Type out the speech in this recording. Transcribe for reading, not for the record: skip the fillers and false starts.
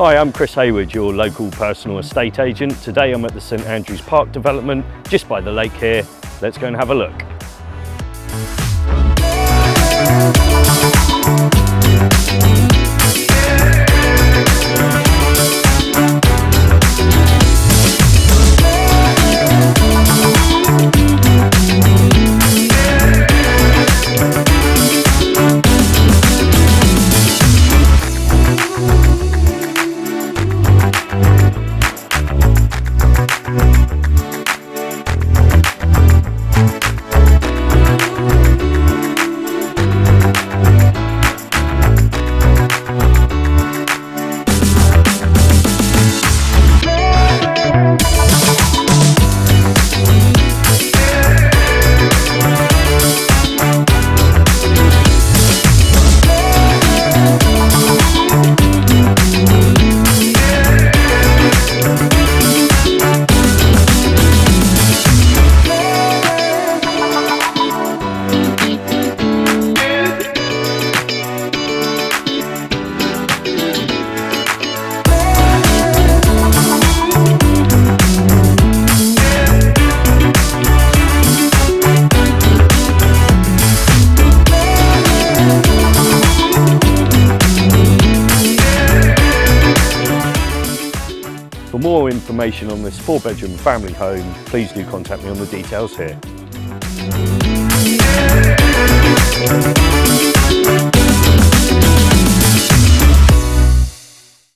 Hi, I'm Chris Hayward, your local personal estate agent. Today I'm at the St Andrews Park development, just by the lake here. Let's go and have a look. For more information on this 4-bedroom family home, please do contact me on the details here.